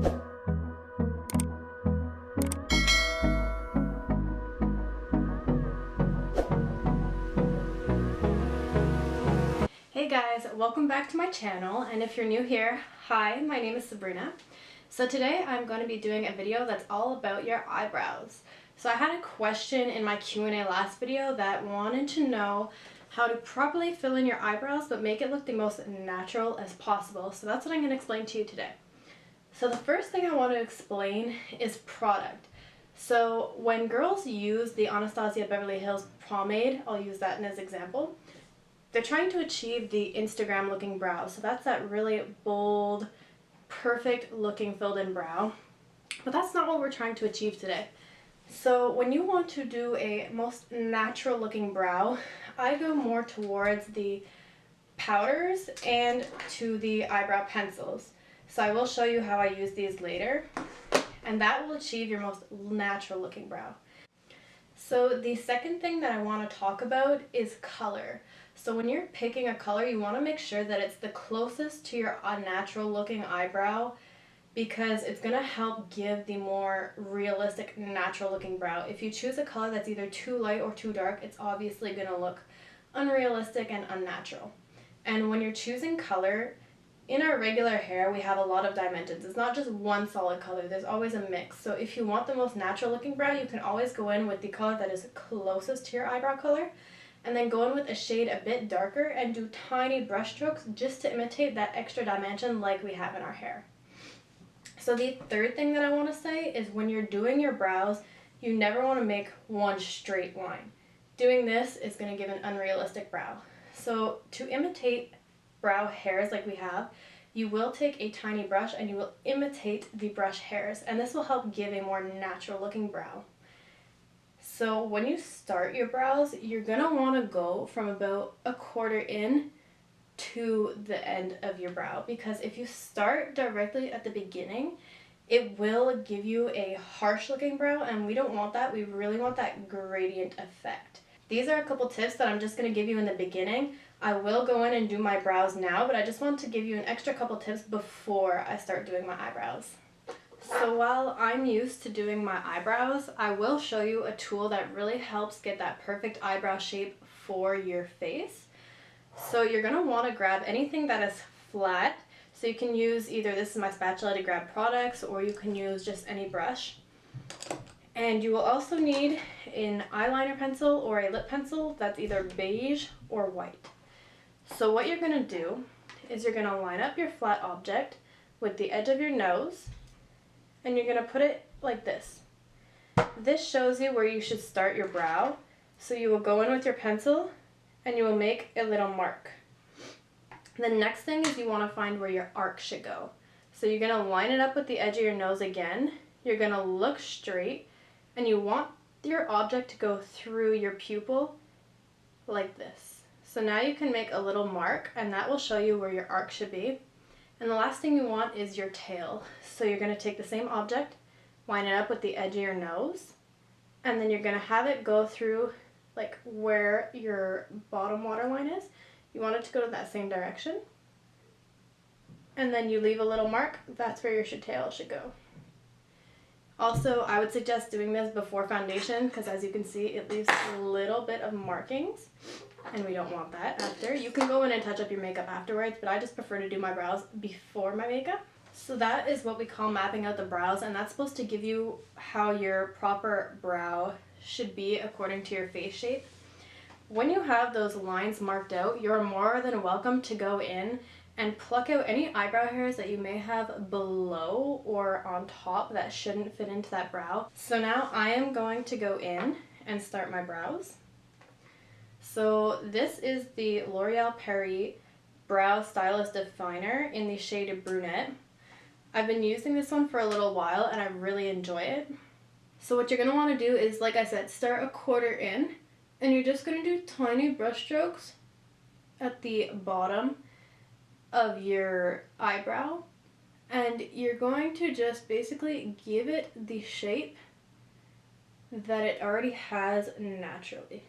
Hey guys, welcome back to my channel, and if you're new here, hi, my name is Sabrina. So today I'm going to be doing a video that's all about your eyebrows. So I had a question in my Q&A last video that wanted to know how to properly fill in your eyebrows but make it look the most natural as possible. So that's what I'm going to explain to you today. So the first thing I want to explain is product. So when girls use the Anastasia Beverly Hills pomade, I'll use that as an example, they're trying to achieve the Instagram looking brow. So that's that really bold, perfect looking filled in brow. But that's not what we're trying to achieve today. So when you want to do a most natural looking brow, I go more towards the powders and to the eyebrow pencils. So I will show you how I use these later, and that will achieve your most natural looking brow. So the second thing that I want to talk about is color. So when you're picking a color, you want to make sure that it's the closest to your unnatural looking eyebrow, because it's going to help give the more realistic, natural looking brow. If you choose a color that's either too light or too dark, it's obviously going to look unrealistic and unnatural. And when you're choosing color, in our regular hair, we have a lot of dimensions. It's not just one solid color. There's always a mix. So if you want the most natural looking brow, you can always go in with the color that is closest to your eyebrow color, and then go in with a shade a bit darker and do tiny brush strokes just to imitate that extra dimension like we have in our hair. So the third thing that I want to say is when you're doing your brows, you never want to make one straight line. Doing this is going to give an unrealistic brow. So to imitate brow hairs like we have, you will take a tiny brush and you will imitate the brush hairs, and this will help give a more natural looking brow. So when you start your brows, you're going to want to go from about a quarter in to the end of your brow, because if you start directly at the beginning, it will give you a harsh looking brow, and we don't want that. We really want that gradient effect. These are a couple tips that I'm just going to give you in the beginning. I will go in and do my brows now, but I just want to give you an extra couple tips before I start doing my eyebrows. So while I'm used to doing my eyebrows, I will show you a tool that really helps get that perfect eyebrow shape for your face. So you're going to want to grab anything that is flat. So you can use either, this is my spatula to grab products, or you can use just any brush. And you will also need an eyeliner pencil or a lip pencil that's either beige or white. So what you're going to do is you're going to line up your flat object with the edge of your nose, and you're going to put it like this. This shows you where you should start your brow. So you will go in with your pencil and you will make a little mark. The next thing is you want to find where your arc should go. So you're going to line it up with the edge of your nose again. You're going to look straight, and you want your object to go through your pupil like this. So now you can make a little mark, and that will show you where your arc should be. And the last thing you want is your tail. So you're going to take the same object, line it up with the edge of your nose, and then you're going to have it go through like where your bottom waterline is. You want it to go to that same direction. And then you leave a little mark. That's where your tail should go. Also, I would suggest doing this before foundation, because as you can see, it leaves a little bit of markings, and we don't want that after. You can go in and touch up your makeup afterwards, but I just prefer to do my brows before my makeup. So that is what we call mapping out the brows, and that's supposed to give you how your proper brow should be according to your face shape. When you have those lines marked out, you're more than welcome to go in and pluck out any eyebrow hairs that you may have below or on top that shouldn't fit into that brow. So now I am going to go in and start my brows. So this is the L'Oreal Paris Brow Stylist Definer in the shade Brunette. I've been using this one for a little while and I really enjoy it. So what you're going to want to do is, like I said, start a quarter in, and you're just going to do tiny brush strokes at the bottom of your eyebrow, and you're going to just basically give it the shape that it already has naturally.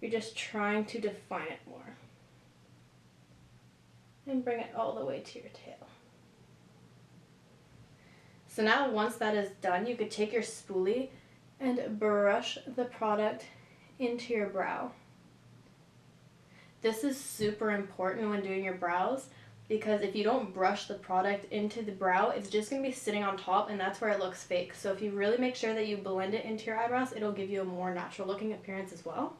You're just trying to define it more and bring it all the way to your tail. So now once that is done, you could take your spoolie and brush the product into your brow. This is super important when doing your brows, because if you don't brush the product into the brow, it's just going to be sitting on top, and that's where it looks fake. So if you really make sure that you blend it into your eyebrows, it'll give you a more natural looking appearance as well.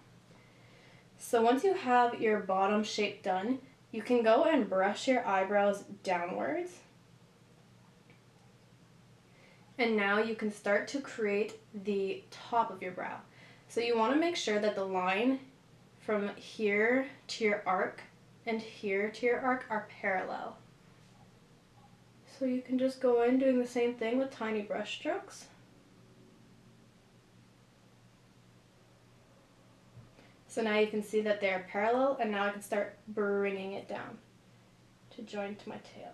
So once you have your bottom shape done, you can go and brush your eyebrows downwards. And now you can start to create the top of your brow. So you want to make sure that the line from here to your arc and here to your arc are parallel. So you can just go in doing the same thing with tiny brush strokes. So now you can see that they are parallel, and now I can start bringing it down to join to my tail.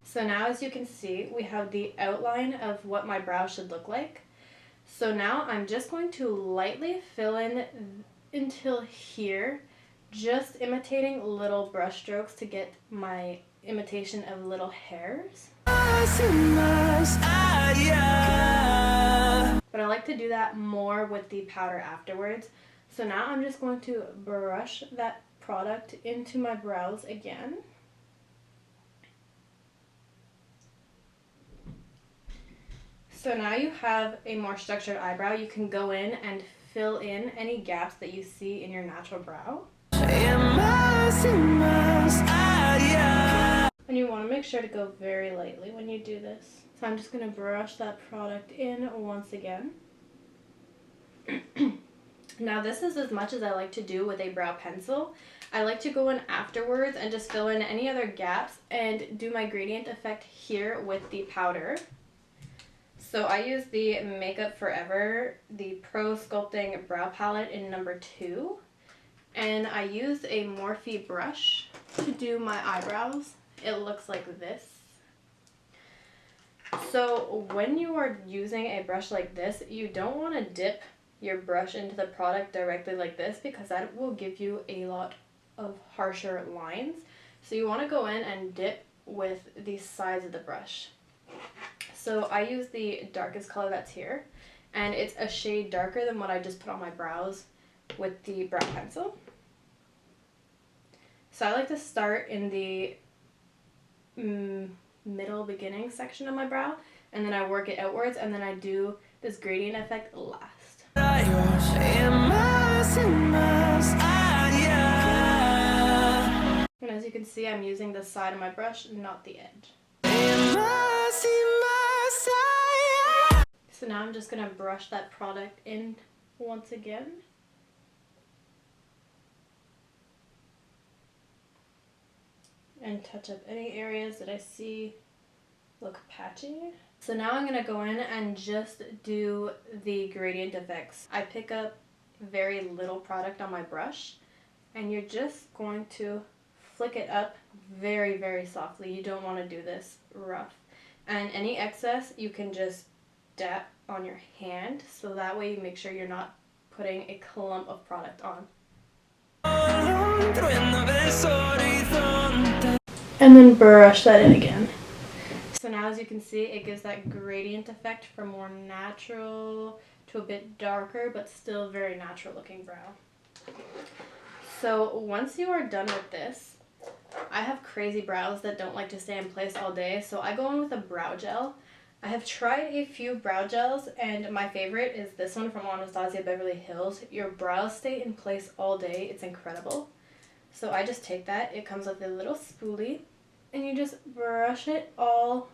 So now, as you can see, we have the outline of what my brow should look like. So now I'm just going to lightly fill in until here, just imitating little brush strokes to get my imitation of little hairs. But I like to do that more with the powder afterwards. So now I'm just going to brush that product into my brows again. So now you have a more structured eyebrow. You can go in and fill in any gaps that you see in your natural brow. And you want to make sure to go very lightly when you do this. So I'm just going to brush that product in once again. Now this is as much as I like to do with a brow pencil. I like to go in afterwards and just fill in any other gaps and do my gradient effect here with the powder. So I use the Makeup Forever, the Pro-Sculpting Brow Palette in number 2. And I use a Morphe brush to do my eyebrows. It looks like this. So when you are using a brush like this, you don't want to dip your brush into the product directly like this, because that will give you a lot of harsher lines. So you want to go in and dip with the sides of the brush. So I use the darkest color that's here, and it's a shade darker than what I just put on my brows with the brow pencil. So I like to start in the middle beginning section of my brow, and then I work it outwards, and then I do this gradient effect last. And as you can see, I'm using the side of my brush, not the edge. So now I'm just going to brush that product in once again. And touch up any areas that I see look patchy. So now I'm going to go in and just do the gradient effects. I pick up very little product on my brush, and you're just going to flick it up very, very softly. You don't want to do this rough. And any excess you can just dab on your hand, so that way you make sure you're not putting a clump of product on. And then brush that in again. So now, as you can see, it gives that gradient effect from more natural to a bit darker, but still very natural looking brow. So once you are done with this, I have crazy brows that don't like to stay in place all day, so I go in with a brow gel. I have tried a few brow gels, and my favorite is this one from Anastasia Beverly Hills. Your brows stay in place all day. It's incredible. So I just take that. It comes with a little spoolie, and you just brush it all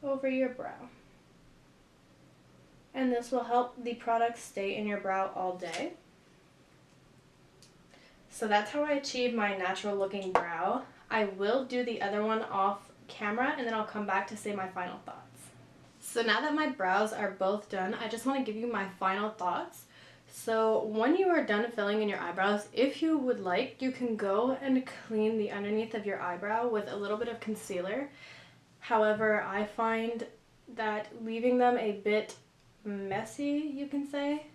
over your brow. And this will help the product stay in your brow all day. So that's how I achieve my natural looking brow. I will do the other one off camera, and then I'll come back to say my final thoughts. So now that my brows are both done, I just want to give you my final thoughts. So when you are done filling in your eyebrows, if you would like, you can go and clean the underneath of your eyebrow with a little bit of concealer. However, I find that leaving them a bit messy, you can say,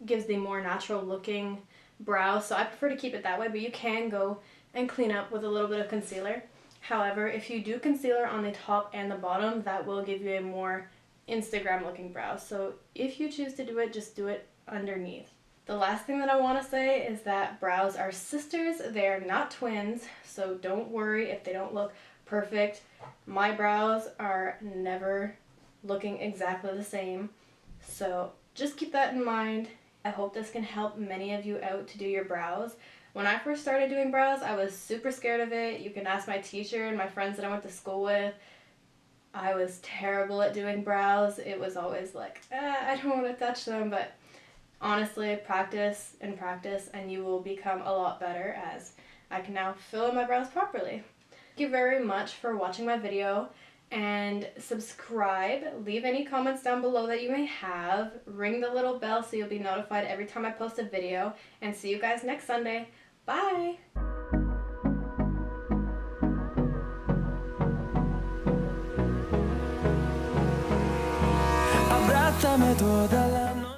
gives the more natural looking brow. So I prefer to keep it that way, but you can go and clean up with a little bit of concealer. However, if you do concealer on the top and the bottom, that will give you a more Instagram looking brow. So if you choose to do it, just do it underneath. The last thing that I want to say is that brows are sisters, they're not twins, so don't worry if they don't look perfect. My brows are never looking exactly the same, so just keep that in mind. I hope this can help many of you out to do your brows. When I first started doing brows, I was super scared of it. You can ask my teacher and my friends that I went to school with. I was terrible at doing brows. It was always like, I don't want to touch them, but honestly, practice and practice and you will become a lot better, as I can now fill in my brows properly. Thank you very much for watching my video, and subscribe, leave any comments down below that you may have, ring the little bell so you'll be notified every time I post a video, and see you guys next Sunday. Bye! Abrázame toda la